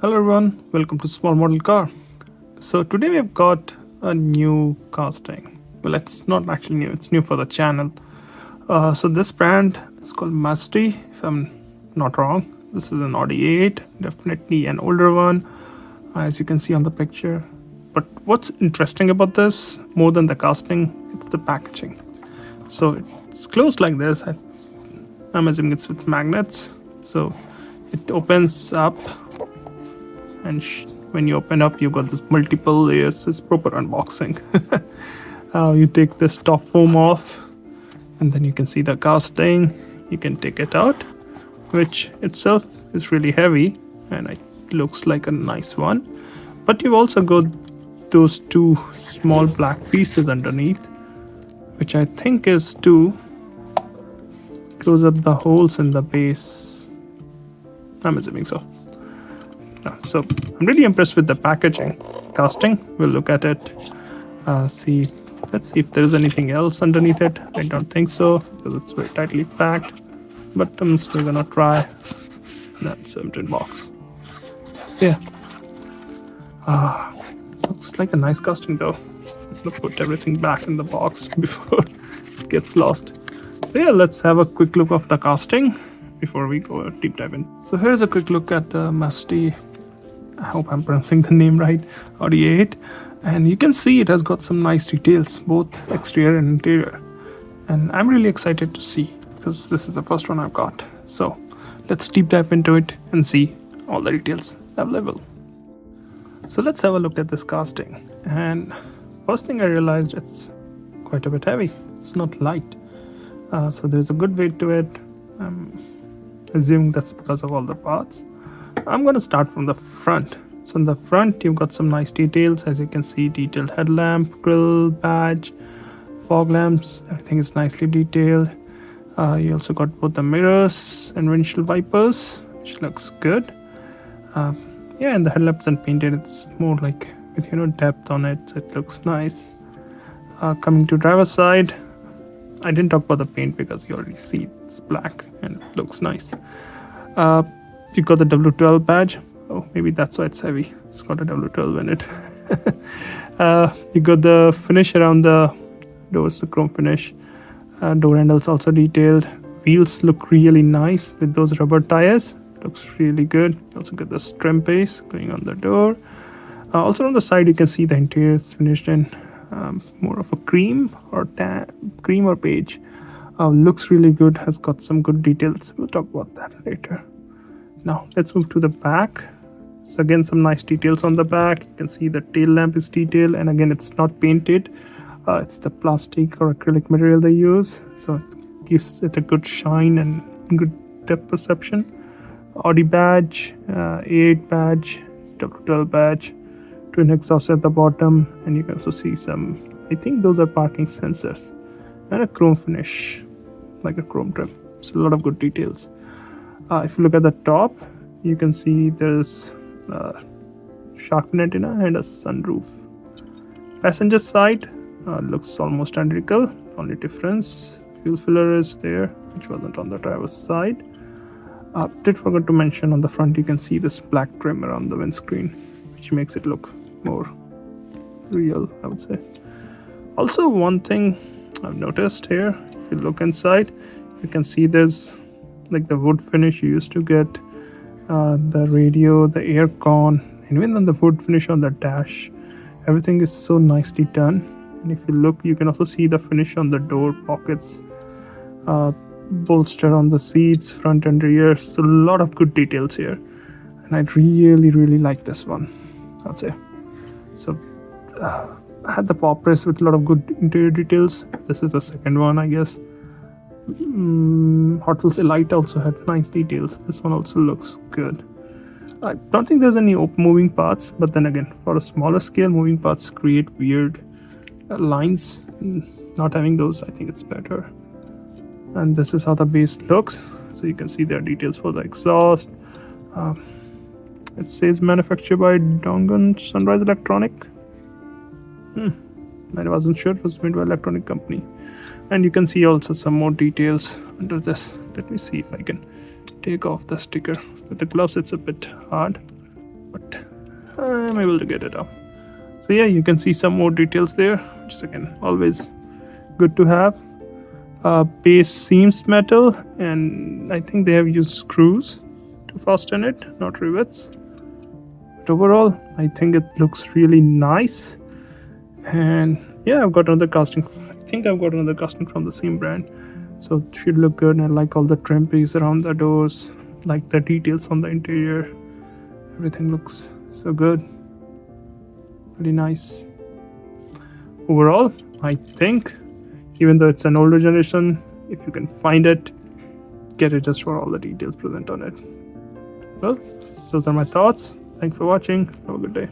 Hello everyone, welcome to Small Model Car. So today we've got a new casting. Well, it's not actually new, it's new for the channel. So this brand is called Masdi, if I'm not wrong. This is an Audi A8, definitely an older one, as you can see on the picture. But what's interesting about this, more than the casting, it's the packaging. So it's closed like this. I'm assuming it's with magnets. So it opens up, and when you open up, you've got this multiple layers. It's proper unboxing. You take this top foam off, and then you can see the casting. You can take it out, which itself is really heavy, and it looks like a nice one. But you've also got those two small black pieces underneath, which I think is to close up the holes in the base. I'm assuming so. So I'm really impressed with the packaging. Casting, we'll look at it. Let's see if there's anything else underneath it. I don't think so, because it's very tightly packed. But I'm still gonna try. That's empty box. Yeah. Looks like a nice casting though. I'll put everything back in the box before it gets lost. So yeah, let's have a quick look of the casting before we go a deep dive in. So here's a quick look at the Masdi, I hope I'm pronouncing the name right, Audi A8. And you can see it has got some nice details, both exterior and interior. And I'm really excited to see, because this is the first one I've got. So let's deep dive into it and see all the details available. So let's have a look at this casting. And first thing I realized, it's quite a bit heavy. It's not light. So there's a good weight to it. I'm assuming that's because of all the parts. I'm going to start from the front. So in the front, you've got some nice details. As you can see, detailed headlamp, grille, badge, fog lamps. Everything is nicely detailed. You also got both the mirrors and windshield wipers, which looks good. Yeah, and the headlamps are painted. It's more like with depth on it. So it looks nice. Coming to driver's side, I didn't talk about the paint because you already see it's black and it looks nice. You got the W12 badge. Oh, maybe that's why it's heavy. It's got a W12 in it. You got the finish around the doors, the chrome finish. Door handles also detailed. Wheels look really nice with those rubber tires. Looks really good. You also get the trim base going on the door. Also on the side, you can see the interior is finished in more of a cream or beige. Looks really good. Has got some good details. We'll talk about that later. Now let's move to the back. So again, some nice details on the back. You can see the tail lamp is detailed, and again, it's not painted. It's the plastic or acrylic material they use, so it gives it a good shine and good depth perception. Audi badge, A8 badge, W12 badge, twin exhaust at the bottom, and you can also see some, I think those are parking sensors, and a chrome finish, like a chrome trim. So a lot of good details. If you look at the top, you can see there's a shark fin antenna and a sunroof. Passenger side looks almost identical. Only difference, fuel filler is there, which wasn't on the driver's side. Did forget to mention on the front, you can see this black trim around the windscreen, which makes it look more real, I would say. Also, one thing I've noticed here, if you look inside, you can see there's like the wood finish you used to get, the radio, the air con, and even on the wood finish on the dash. Everything is so nicely done. And if you look, you can also see the finish on the door pockets, bolster on the seats, front and rear. So a lot of good details here, and I really like this one, I'd say. So I had the pop press with a lot of good interior details. This is the second one, I guess. Hot Wheels A8 also had nice details. This one also looks good. I don't think there's any moving parts, but then again, for a smaller scale, moving parts create weird lines. Not having those, I think it's better. And this is how the base looks. So you can see there are details for the exhaust. It says manufactured by Dongan Sunrise Electronic. I wasn't sure it was made by electronic company. And you can see also some more details under this. Let me see if I can take off the sticker. With the gloves it's a bit hard, but I'm able to get it up. So yeah, you can see some more details there, which is again always good to have. Base seems metal, and I think they have used screws to fasten it, not rivets. But overall, I think it looks really nice. And yeah, I've got another casting. I think I've got another casting from the same brand, so it should look good. And I like all the trim piece around the doors, like the details on the interior. Everything looks so good, really nice. Overall, I think, even though it's an older generation, if you can find it, get it just for all the details present on it. Well, those are my thoughts. Thanks for watching. Have a good day.